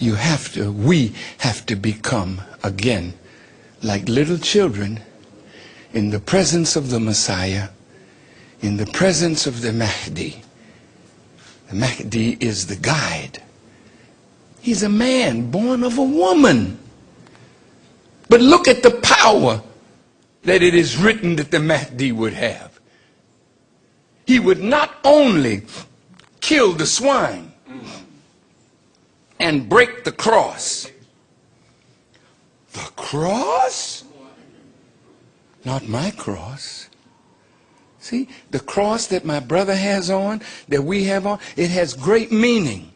we have to become again like little children in the presence of the Messiah, in the presence of the Mahdi. The Mahdi is the guide. He's a man born of a woman. But look at the power that it is written that the Mahdi would have. He would not only kill the swine and break the cross. The cross? Not my cross. See, the cross that my brother has on, that we have on, it has great meaning.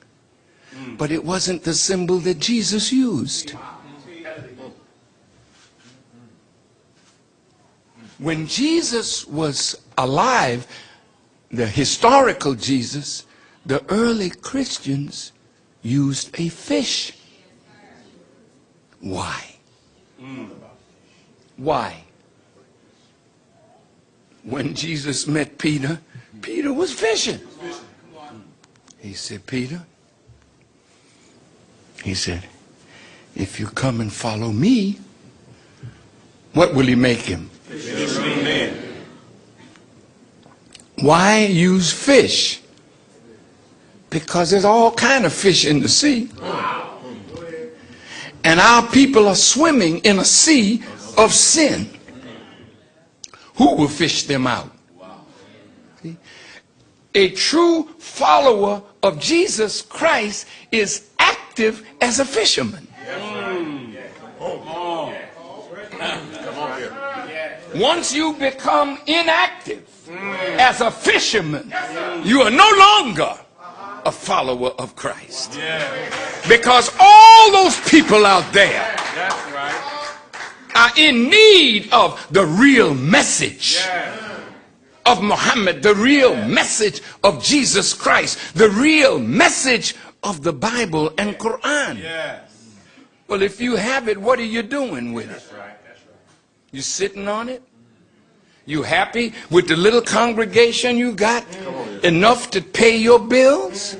But it wasn't the symbol that Jesus used. When Jesus was alive, the historical Jesus, the early Christians used a fish. Why? Why? When Jesus met Peter, Peter was fishing. He said, Peter, he said, if you come and follow me, what will he make him? Fisherman. Why use fish? Because there's all kind of fish in the sea. And our people are swimming in a sea of sin. Who will fish them out? See? A true follower of Jesus Christ is active as a fisherman. Once you become inactive as a fisherman, you are no longer a follower of Christ. Because all those people out there are in need of the real message of Muhammad, the real message of Jesus Christ, the real message of the Bible and Quran. Well, if you have it, what are you doing with it? You sitting on it? You happy with the little congregation you got? Enough to pay your bills?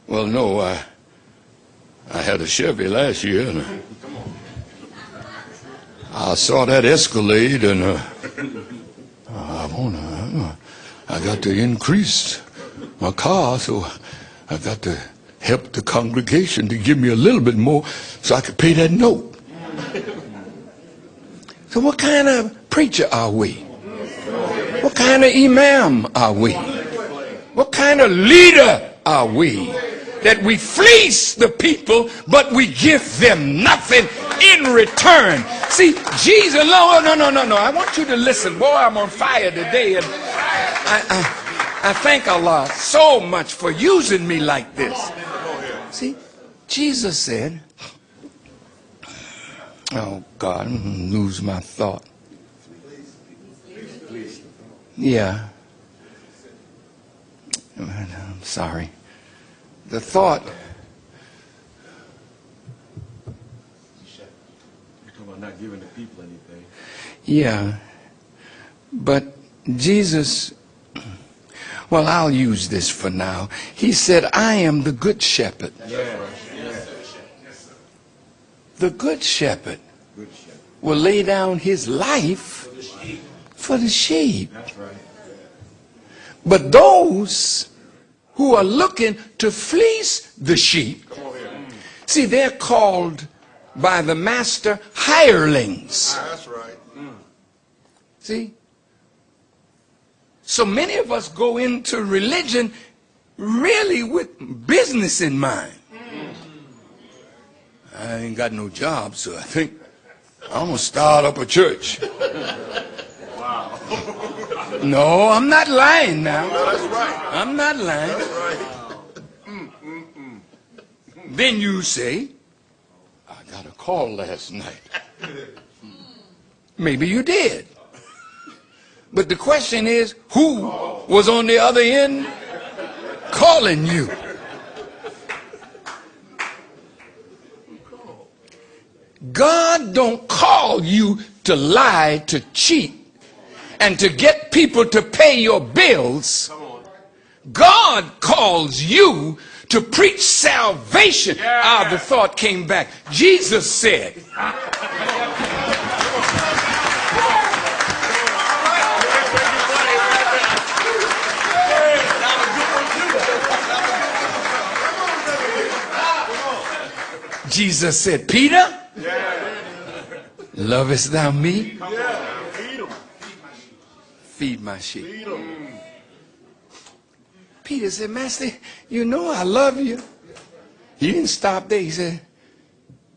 Well, no, I had a Chevy last year, and I saw that Escalade, and I got to increase my car, so I got to help the congregation to give me a little bit more so I could pay that note. So what kind of preacher are we? What kind of imam are we? What kind of leader are we? That we fleece the people, but we give them nothing in return. See, Jesus, no. I want you to listen. Boy, I'm on fire today. And I thank Allah so much for using me like this. See, Jesus said, oh God, I'm going to lose my thought. Yeah. I'm sorry. The thought. You're talking about not giving the people anything. Yeah. But Jesus, well, I'll use this for now. He said, I am the good shepherd. The good shepherd will lay down his life for the sheep. But those who are looking to fleece the sheep, see, they're called by the master hirelings. That's right. See? So many of us go into religion really with business in mind. I ain't got no job, so I think I'm going to start up a church. Wow. No, I'm not lying now. No, that's right. I'm not lying. That's right. Then you say, I got a call last night. Maybe you did. But the question is, who was on the other end calling you? God don't call you to lie, to cheat, and to get people to pay your bills, God calls you to preach salvation. The thought came back. Jesus said, Jesus said, Peter, lovest thou me? Feed my sheep. Peter said, Master, you know I love you. He didn't stop there. He said,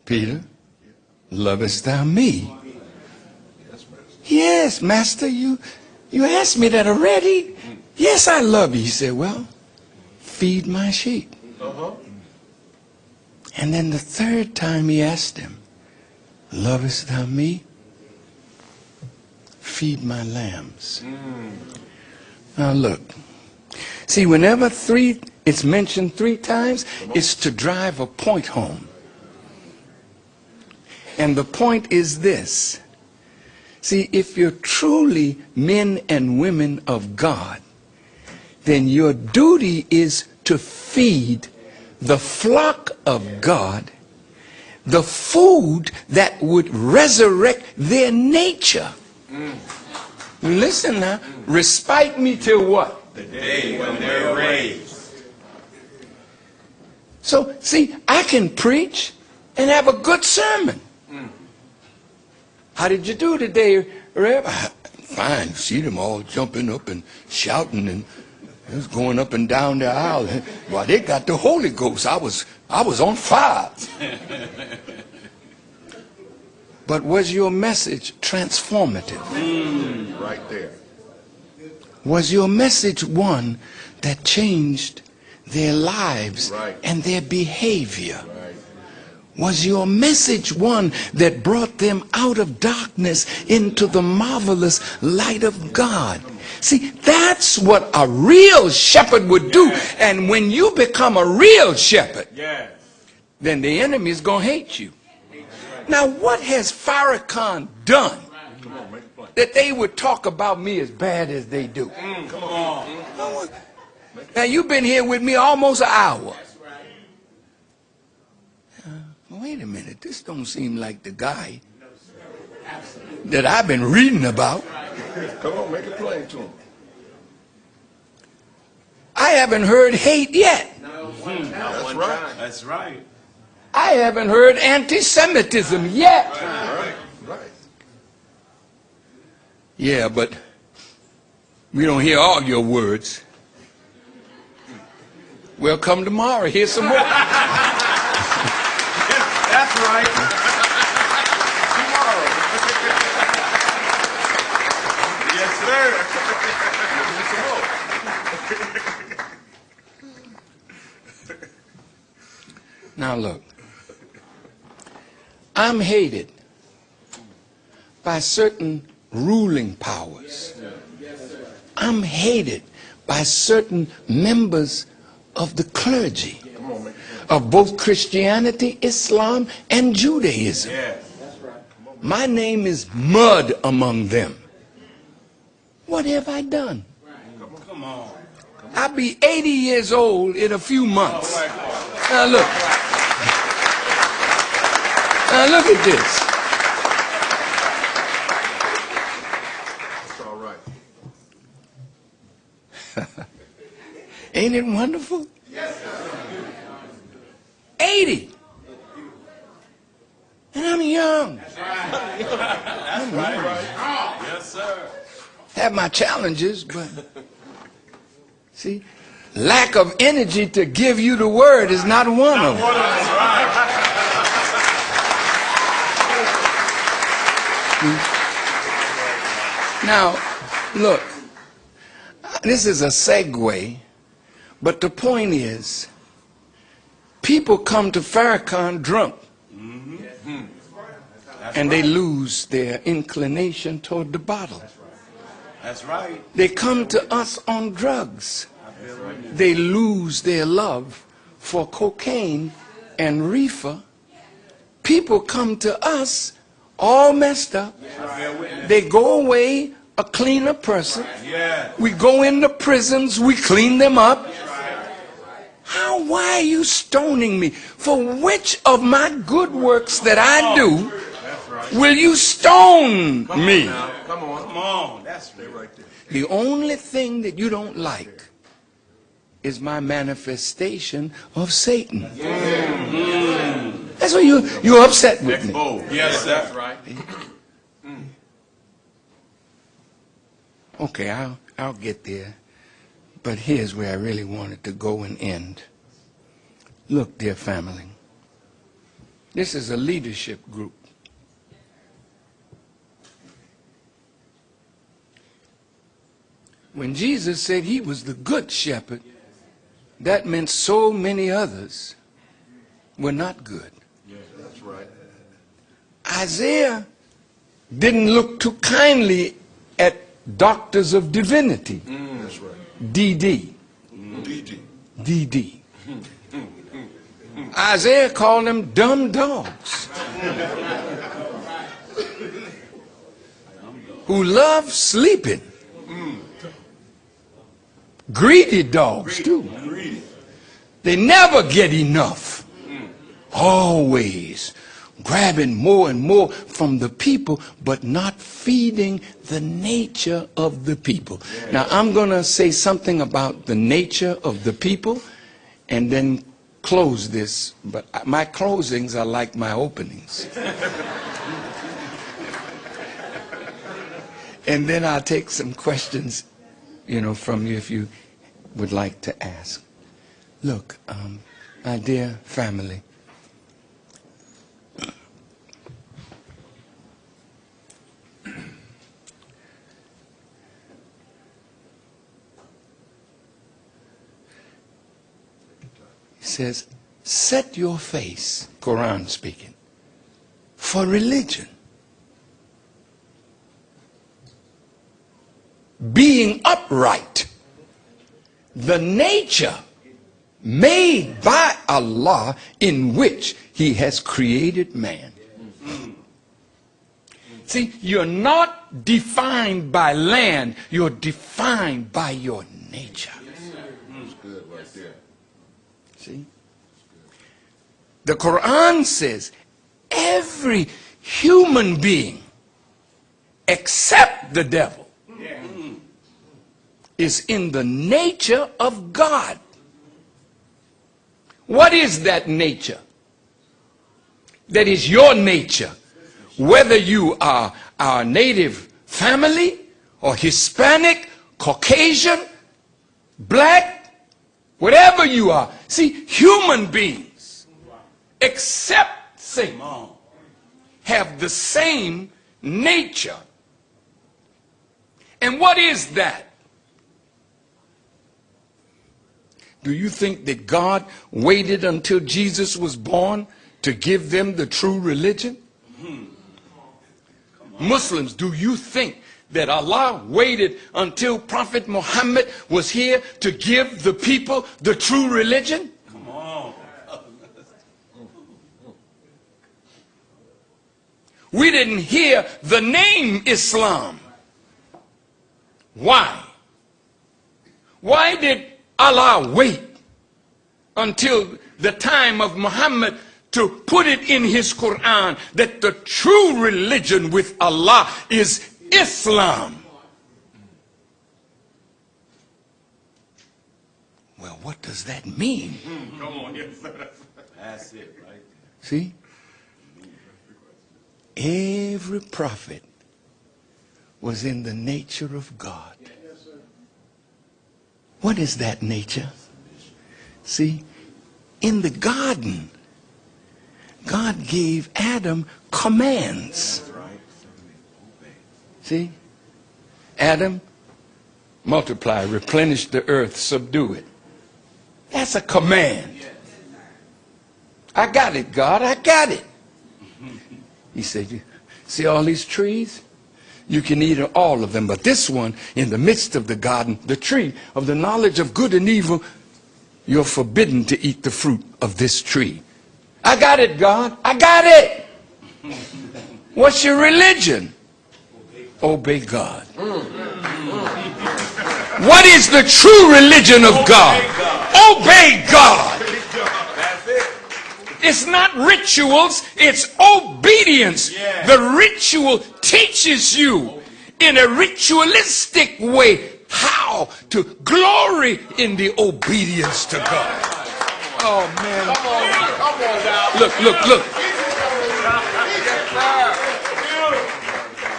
Peter, lovest thou me? Yes, Master, you asked me that already. Yes, I love you. He said, well, feed my sheep. And then the third time he asked him, lovest thou me? Feed my lambs. Now look, see, whenever it's mentioned 3 times, it's to drive a point home. And the point is this. See, if you're truly men and women of God, then your duty is to feed the flock of God the food that would resurrect their nature. Listen now, respite me till what? The day when they're raised. So, see, I can preach and have a good sermon. How did you do today, Reb? Fine. See them all jumping up and shouting and just going up and down the aisle. Well, they got the Holy Ghost. I was on fire. But was your message transformative? Right there. Was your message one that changed their lives Right. and their behavior? Right. Was your message one that brought them out of darkness into the marvelous light of God? See, that's what a real shepherd would do. Yes. And when you become a real shepherd, Yes. then the enemy is going to hate you. Now, what has Farrakhan done Come on, make it plain. that they would talk about me as bad as they do? Come on. Now, you've been here with me almost an hour. Wait a minute, this don't seem like the guy that I've been reading about. Come on, make it plain to him. I haven't heard hate yet. That's right. That's right. I haven't heard anti-Semitism yet. Right. Right. Yeah, but we don't hear all your words. Well, come tomorrow, hear some more. That's right. Tomorrow. Yes, sir. Now look, I'm hated by certain ruling powers. I'm hated by certain members of the clergy of both Christianity, Islam, and Judaism. Yes. My name is mud among them. What have I done? Come on. I'll be 80 years old in a few months. Now look. Now look at this. That's all right. Ain't it wonderful? 80. And I'm young. That's right. Yes, sir. Have my challenges, but see, lack of energy to give you the word is not one of them. That's right. Now, look, this is a segue, but the point is, people come to Farrakhan drunk, and they lose their inclination toward the bottle. That's right. They come to us on drugs. They lose their love for cocaine and reefer. People come to us all messed up. They go away a cleaner person. Yeah. We go into prisons, we clean them up. Why are you stoning me? For which of my good works that I do will you stone me? Come on. Come on. That's Right there. The only thing that you don't like is my manifestation of Satan. That's why you're upset with me. Yes, That's sir. right. Okay, I'll get there. But here's where I really wanted to go and end. Look, dear family, this is a leadership group. When Jesus said he was the good shepherd, that meant so many others were not good. That's right. Isaiah didn't look too kindly at doctors of divinity. That's right. DD. DD. DD. Isaiah called them dumb dogs who love sleeping. Greedy dogs too. They never get enough. Always grabbing more and more from the people, but not feeding the nature of the people. Now I'm going to say something about the nature of the people and then close this, but my closings are like my openings. And then I'll take some questions, from you if you would like to ask. Look, my dear family, it says, set your face, Quran speaking, for religion. Being upright, the nature made by Allah in which he has created man. See, you're not defined by land, you're defined by your nature. That's good right there. See? The Quran says every human being except the devil is in the nature of God. What is that nature? That is your nature. Whether you are our native family or Hispanic, Caucasian, black, whatever you are. See, human beings, except Satan, have the same nature. And what is that? Do you think that God waited until Jesus was born to give them the true religion? Muslims, do you think that Allah waited until Prophet Muhammad was here to give the people the true religion? Come on. We didn't hear the name Islam. Why? Why did Allah wait until the time of Muhammad to put it in his Quran that the true religion with Allah is Islam? Well, what does that mean? Come on, yes, sir. That's it, right? See? Every prophet was in the nature of God. What is that nature? See, in the garden, God gave Adam commands. See? Adam, multiply, replenish the earth, subdue it. That's a command. I got it, God, I got it. He said, you see all these trees? You can eat all of them, but this one, in the midst of the garden, the tree of the knowledge of good and evil, you're forbidden to eat the fruit of this tree. I got it, God. I got it. What's your religion? Obey God. What is the true religion of God? Obey God. It's not rituals, it's obedience. The ritual teaches you in a ritualistic way how to glory in the obedience to God. Oh man.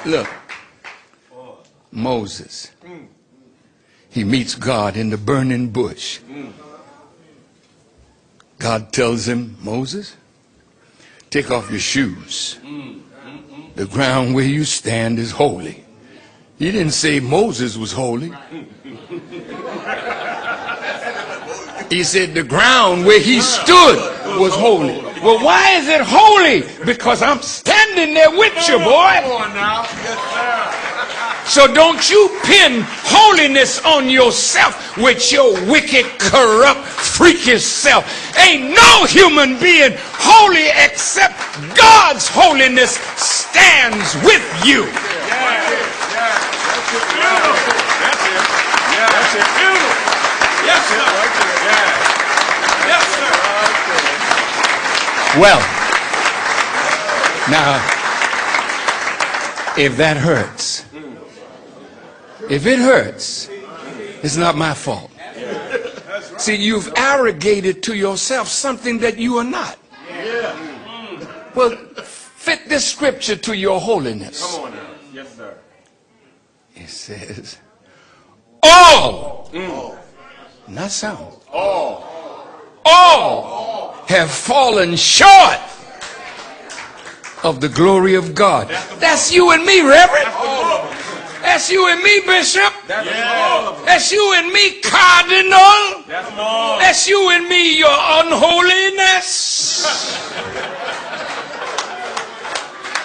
Look. Moses. He meets God in the burning bush. God tells him, Moses, take off your shoes. The ground where you stand is holy. He didn't say Moses was holy. He said the ground where he stood was holy. Well, why is it holy? Because I'm standing there with you, boy. Come on now. Yes, sir. So don't you pin holiness on yourself with your wicked, corrupt, freakish self. Ain't no human being holy except God's holiness stands with you. Well, now, if that hurts, if it hurts, it's not my fault. See, you've arrogated to yourself something that you are not. Well, fit this scripture to your holiness. Come on now. Yes, sir. It says, all, not some, all have fallen short of the glory of God. That's you and me, Reverend. That's you and me, Bishop. That's you and me, Cardinal. That's you and me, your unholiness.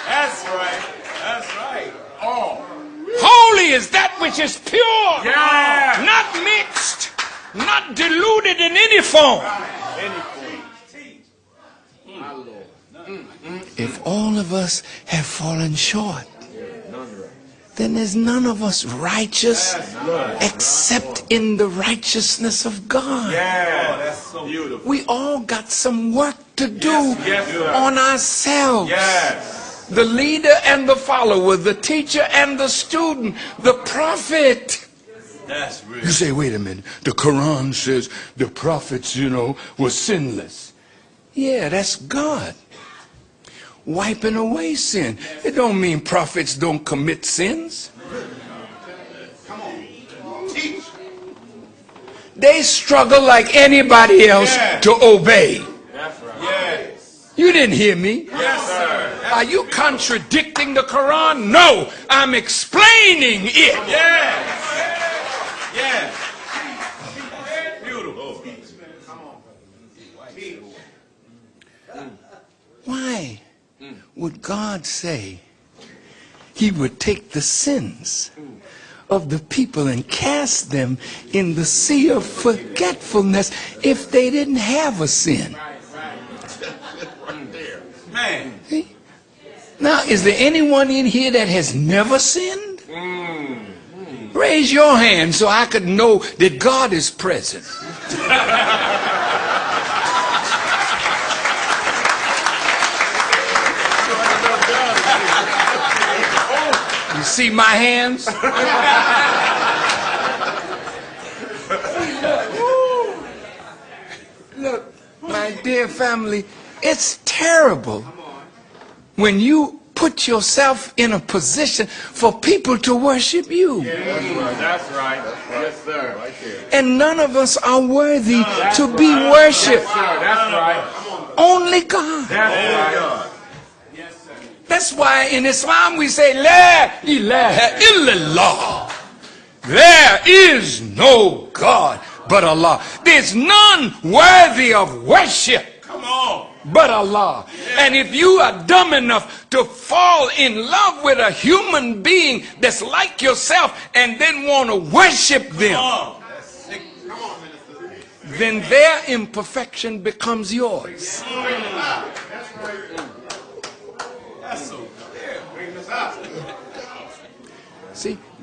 That's right. That's right. Oh. Holy is that which is pure, Yeah. not mixed, not diluted in any form. If all of us have fallen short, then there's none of us righteous except in the righteousness of God. Yeah, that's so beautiful. We all got some work to do Yes, sir. on ourselves. Yes. The leader and the follower, the teacher and the student, the prophet. That's real. You say, wait a minute, the Quran says the prophets, were sinless. Yeah, that's God wiping away sin. It don't mean prophets don't commit sins. Come on. Teach. They struggle like anybody else to obey. That's right. Yes. You didn't hear me. Yes, sir. Are you contradicting the Quran? No, I'm explaining it. Yes. Yes. Beautiful. Why would God say he would take the sins of the people and cast them in the sea of forgetfulness if they didn't have a sin? Man. See? Now, is there anyone in here that has never sinned? Raise your hand so I could know that God is present. You see my hands? Look, my dear family, it's terrible when you put yourself in a position for people to worship you. That's right. Yes, sir. Right there. And none of us are worthy to be worshipped. That's right. Only God. That's right. That's why in Islam we say, La ilaha illallah. There is no God but Allah. There's none worthy of worship. Come on. But Allah. And if you are dumb enough to fall in love with a human being that's like yourself and then want to worship them, then their imperfection becomes yours.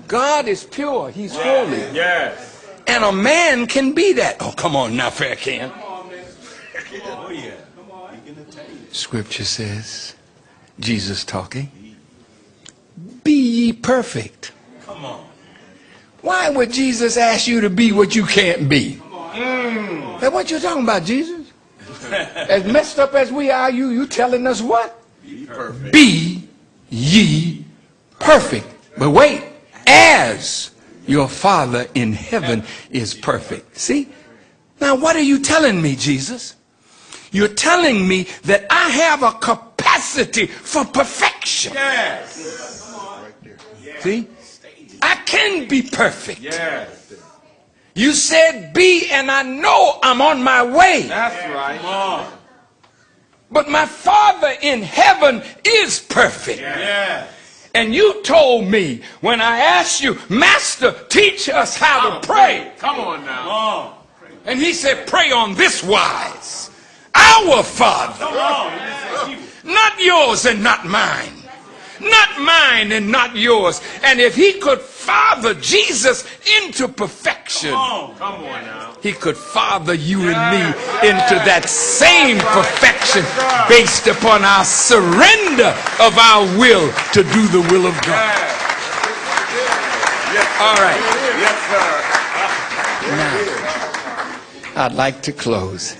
God is pure. He's holy. Yes. And a man can be that. Oh, come on now, Farrakhan. Oh, yeah. Come on. Scripture says, Jesus talking, be ye perfect. Come on. Why would Jesus ask you to be what you can't be? Hey, what you talking about, Jesus? As messed up as we are, you telling us what? Be perfect. Be ye perfect. But wait, as your Father in heaven is perfect. See? Now what are you telling me, Jesus? You're telling me that I have a capacity for perfection. Yes. See? I can be perfect. Yes. You said be, and I know I'm on my way. That's right. Come on. But my Father in heaven is perfect. Yes. And you told me when I asked you, Master, teach us how to pray. Come on now. Come on. And he said, pray on this wise. Our Father, Come on. not yours and not mine. Not mine and not yours. And if he could father Jesus into perfection, Come on now. he could father you and me into that same perfection based upon our surrender of our will to do the will of God. All right. Yes, sir. Now, I'd like to close.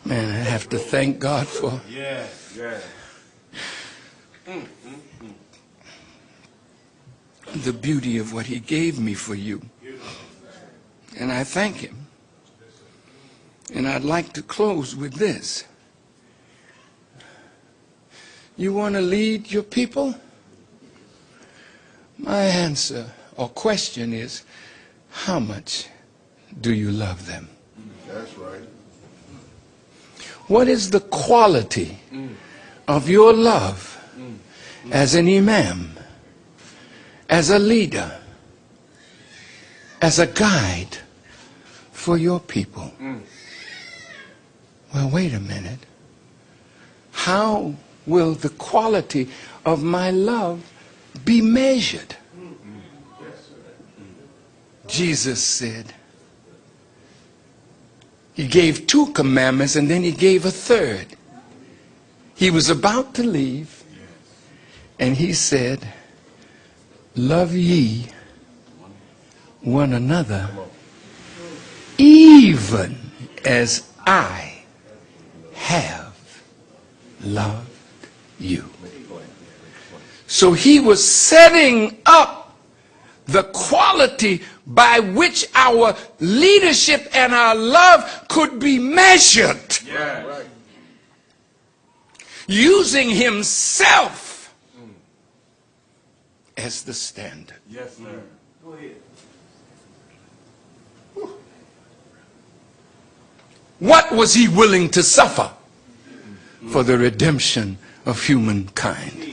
Man, I have to thank God for the beauty of what he gave me for you. And I thank him. And I'd like to close with this. You want to lead your people? My answer or question is, how much do you love them? That's right. What is the quality of your love as an imam, as a leader, as a guide for your people? Well, wait a minute. How will the quality of my love be measured? Jesus said, he gave 2 commandments and then he gave a third. He was about to leave and he said, love ye one another even as I have loved you. So he was setting up the quality by which our leadership and our love could be measured. Yes. Using himself as the standard. Yes, sir. Go ahead. What was he willing to suffer for the redemption of humankind?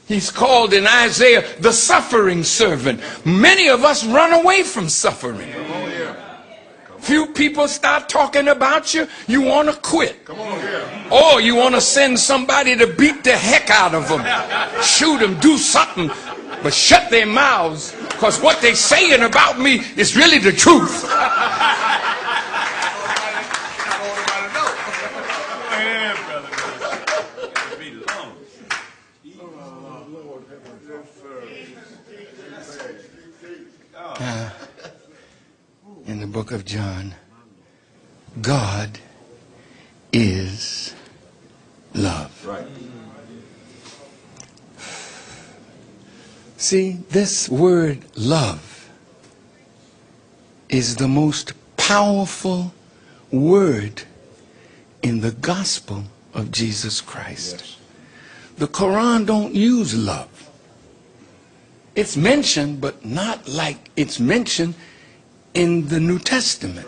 He's called in Isaiah the suffering servant. Many of us run away from suffering. Few people start talking about you, you want to quit. Or you want to send somebody to beat the heck out of them. Shoot them, do something, but shut their mouths, because what they're saying about me is really the truth. In the book of John, God is love. Right. See, this word love is the most powerful word in the gospel of Jesus Christ. Yes. The Quran don't use love. It's mentioned, but not like it's mentioned in the New Testament.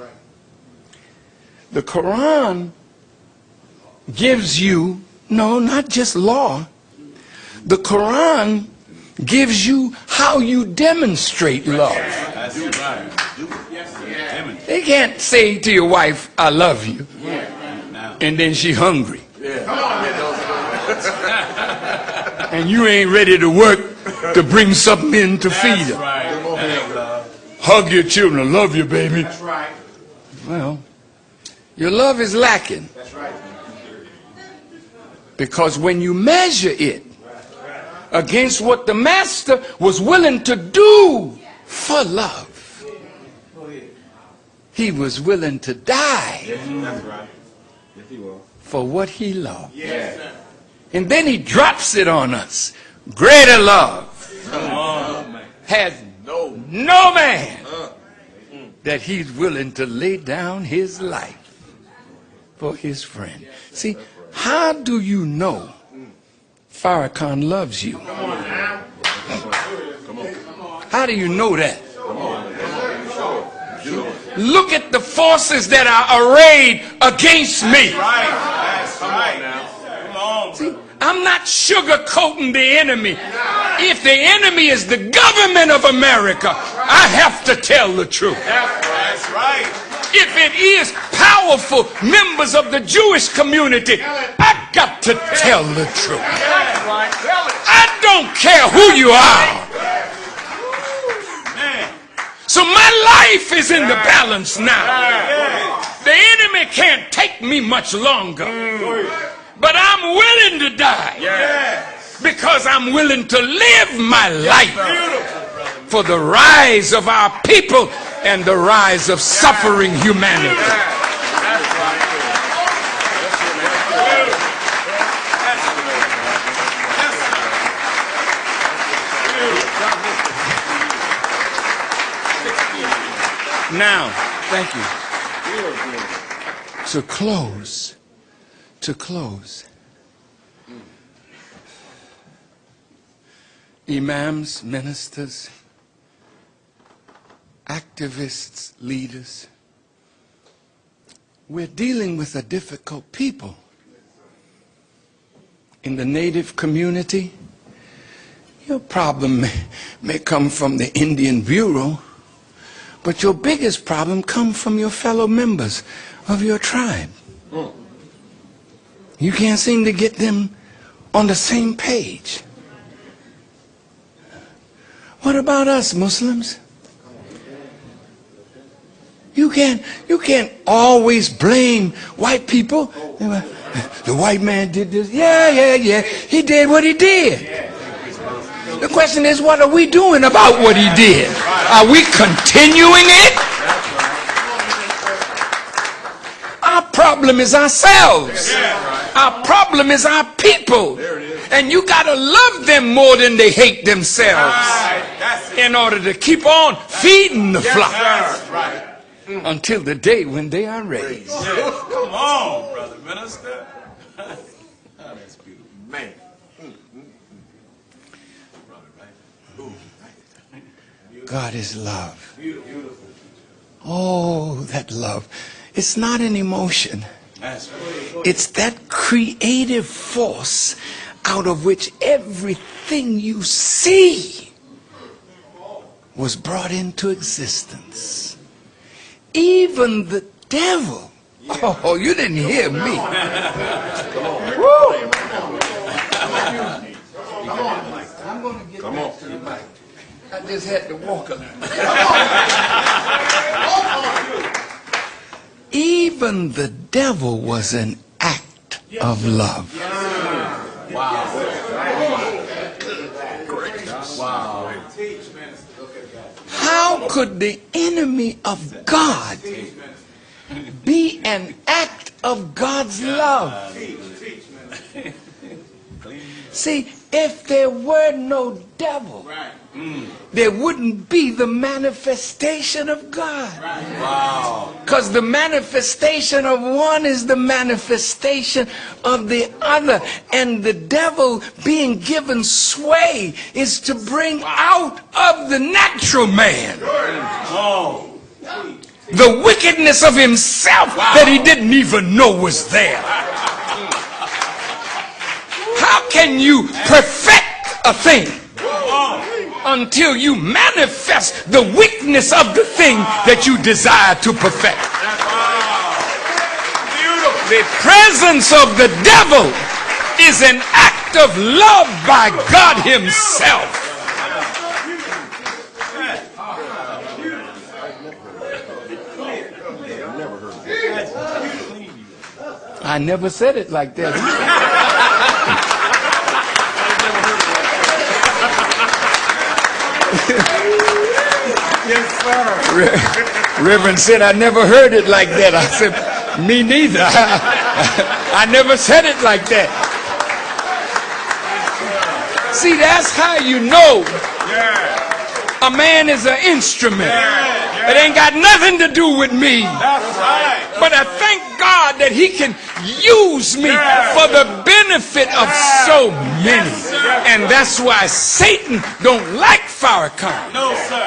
The Quran gives you, no, not just law. The Quran gives you how you demonstrate love. That's right. They can't say to your wife, I love you, and then she's hungry. and you ain't ready to work to bring something in to feed them. Hug your children. Love you, baby. That's right. Well, your love is lacking. That's right. Because when you measure it against what the master was willing to do for love, he was willing to die for what he loved. And then he drops it on us. Greater love has no man that he's willing to lay down his life for his friend. See, how do you know Farrakhan loves you? How do you know that? Look at the forces that are arrayed against me. See, I'm not sugarcoating the enemy. If the enemy is the government of America, I have to tell the truth. That's right. If it is powerful members of the Jewish community, I got to tell the truth. I don't care who you are. So my life is in the balance now. The enemy can't take me much longer. But I'm willing to die. Because I'm willing to live my life for the rise of our people and the rise of suffering humanity. Now, thank you. To close. Imams, ministers, activists, leaders, we're dealing with a difficult people. In the native community, your problem may come from the Indian Bureau, but your biggest problem comes from your fellow members of your tribe. You can't seem to get them on the same page. What about us Muslims? You can't always blame white people. The white man did this. Yeah. He did what he did. The question is, what are we doing about what he did? Are we continuing it? Our problem is ourselves. Our problem is our people. And you got to love them more than they hate themselves in order to keep on feeding the flock until the day when they are raised. Come on, brother minister. That's beautiful. Man. God is love. Oh, that love. It's not an emotion. It's that creative force out of which everything you see was brought into existence. Even the devil. Oh, you didn't hear me. Woo. I'm going to get back to the mic. I just had to walk a little. Even the devil was an act of love. Wow. How could the enemy of God be an act of God's love? See, if there were no devil, there wouldn't be the manifestation of God. Because the manifestation of one is the manifestation of the other. And the devil being given sway is to bring out of the natural man the wickedness of himself that he didn't even know was there. How can you perfect a thing until you manifest the weakness of the thing that you desire to perfect? The presence of the devil is an act of love by God himself. I never said it like that. Yes, sir. Reverend said, I never heard it like that. I said, me neither. I never said it like that. See, that's how you know a man is an instrument. It ain't got nothing to do with me. That's right. But I thank God that he can use me for the benefit of so many. And that's why Satan don't like Farrakhan. No, sir.